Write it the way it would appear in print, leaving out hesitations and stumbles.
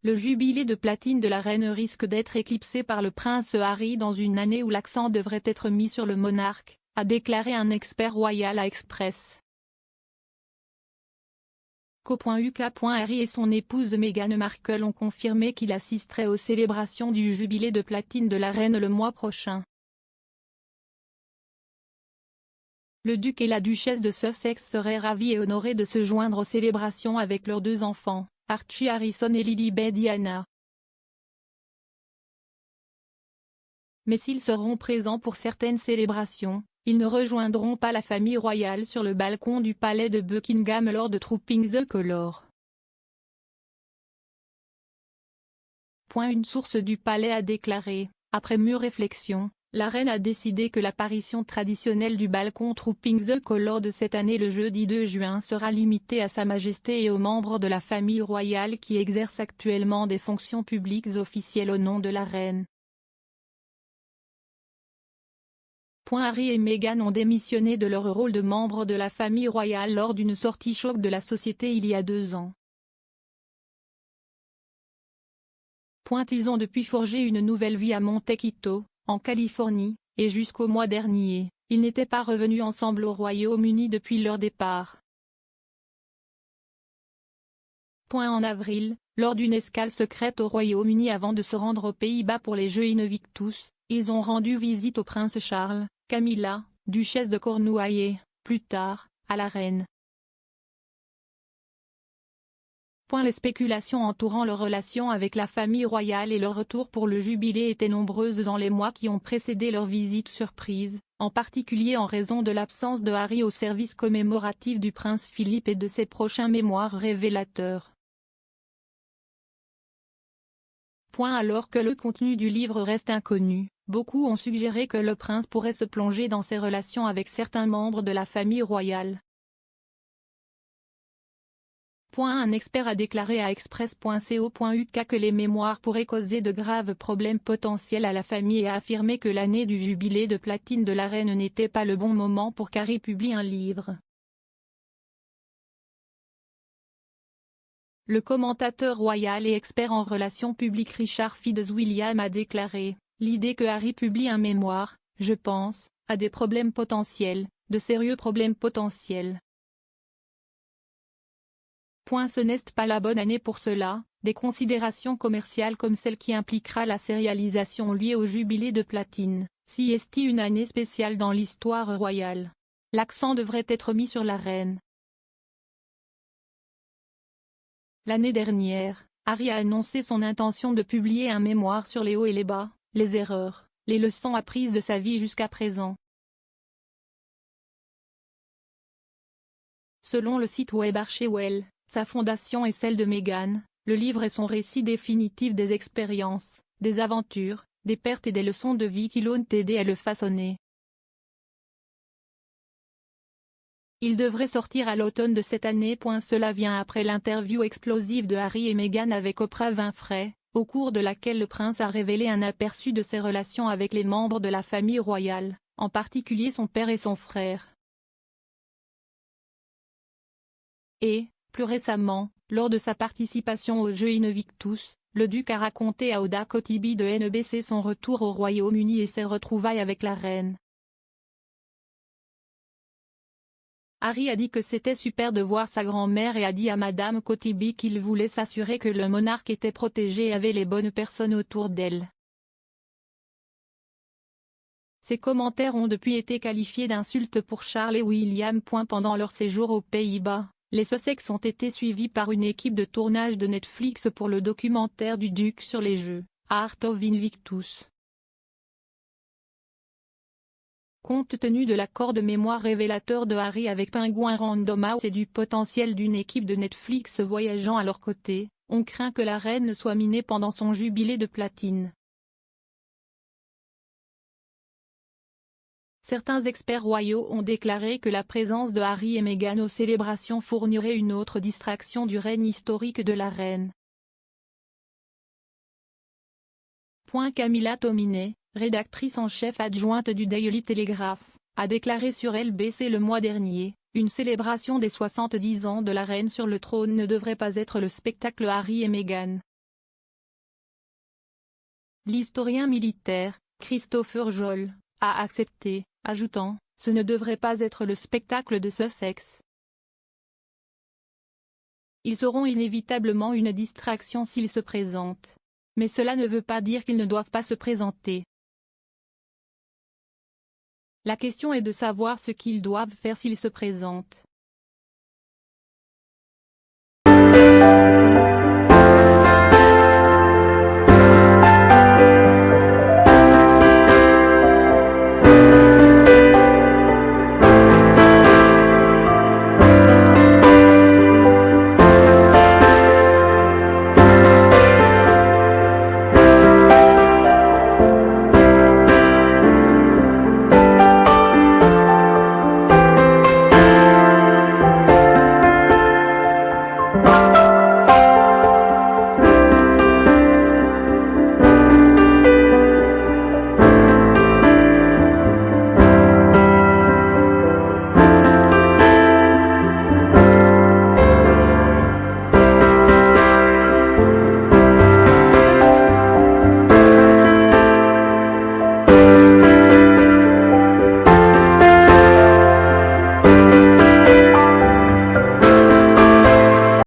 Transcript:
Le jubilé de platine de la reine risque d'être éclipsé par le prince Harry dans une année où l'accent devrait être mis sur le monarque, a déclaré un expert royal à Express. Co.uk. Harry et son épouse Meghan Markle ont confirmé qu'ils assisteraient aux célébrations du jubilé de platine de la reine le mois prochain. Le duc et la duchesse de Sussex seraient ravis et honorés de se joindre aux célébrations avec leurs 2 enfants, Archie Harrison et Lilibet Diana. Mais s'ils seront présents pour certaines célébrations, ils ne rejoindront pas la famille royale sur le balcon du palais de Buckingham lors de Trooping the Colour. Une source du palais a déclaré, après mûre réflexion, la reine a décidé que l'apparition traditionnelle du balcon Trooping the Colour de cette année le jeudi 2 juin sera limitée à Sa Majesté et aux membres de la famille royale qui exercent actuellement des fonctions publiques officielles au nom de la reine. Harry et Meghan ont démissionné de leur rôle de membres de la famille royale lors d'une sortie choc de la société il y a 2 ans. Ils ont depuis forgé une nouvelle vie à Montecito, en Californie, et jusqu'au mois dernier, ils n'étaient pas revenus ensemble au Royaume-Uni depuis leur départ. En avril, lors d'une escale secrète au Royaume-Uni avant de se rendre aux Pays-Bas pour les Jeux Invictus, ils ont rendu visite au prince Charles, Camilla, duchesse de Cornouailles et, plus tard, à la reine. Les spéculations entourant leur relation avec la famille royale et leur retour pour le jubilé étaient nombreuses dans les mois qui ont précédé leur visite surprise, en particulier en raison de l'absence de Harry au service commémoratif du prince Philippe et de ses prochains mémoires révélateurs. Alors que le contenu du livre reste inconnu, beaucoup ont suggéré que le prince pourrait se plonger dans ses relations avec certains membres de la famille royale. Un expert a déclaré à Express.co.uk que les mémoires pourraient causer de graves problèmes potentiels à la famille et a affirmé que l'année du jubilé de platine de la reine n'était pas le bon moment pour qu'Harry publie un livre. Le commentateur royal et expert en relations publiques Richard Fitzwilliam a déclaré « L'idée que Harry publie un mémoire, je pense, a des problèmes potentiels, de sérieux problèmes potentiels. Ce n'est pas la bonne année pour cela, des considérations commerciales comme celle qui impliquera la sérialisation liée au jubilé de platine, si est une année spéciale dans l'histoire royale. L'accent devrait être mis sur la reine. » L'année dernière, Harry a annoncé son intention de publier un mémoire sur les hauts et les bas, les erreurs, les leçons apprises de sa vie jusqu'à présent. Selon le site web Archewell, sa fondation et celle de Meghan, le livre est son récit définitif des expériences, des aventures, des pertes et des leçons de vie qui l'ont aidé à le façonner. Il devrait sortir à l'automne de cette année. Cela vient après l'interview explosive de Harry et Meghan avec Oprah Winfrey, au cours de laquelle le prince a révélé un aperçu de ses relations avec les membres de la famille royale, en particulier son père et son frère. Et, plus récemment, lors de sa participation aux Jeux Invictus, le duc a raconté à Oda Kotibi de NBC son retour au Royaume-Uni et ses retrouvailles avec la reine. Harry a dit que c'était super de voir sa grand-mère et a dit à Madame Kotibi qu'il voulait s'assurer que le monarque était protégé et avait les bonnes personnes autour d'elle. Ces commentaires ont depuis été qualifiés d'insultes pour Charles et William. Pendant leur séjour aux Pays-Bas, les Sussex ont été suivis par une équipe de tournage de Netflix pour le documentaire du duc sur les Jeux, Art of Invictus. Compte tenu de l'accord de mémoire révélateur de Harry avec Penguin Random House et du potentiel d'une équipe de Netflix voyageant à leur côté, on craint que la reine ne soit minée pendant son jubilé de platine. Certains experts royaux ont déclaré que la présence de Harry et Meghan aux célébrations fournirait une autre distraction du règne historique de la reine. Camilla Tominey, rédactrice en chef adjointe du Daily Telegraph, a déclaré sur LBC le mois dernier, une célébration des 70 ans de la reine sur le trône ne devrait pas être le spectacle Harry et Meghan. L'historien militaire, Christopher Joll, a accepté, ajoutant « Ce ne devrait pas être le spectacle de Sussex. Ils seront inévitablement une distraction s'ils se présentent. Mais cela ne veut pas dire qu'ils ne doivent pas se présenter. La question est de savoir ce qu'ils doivent faire s'ils se présentent.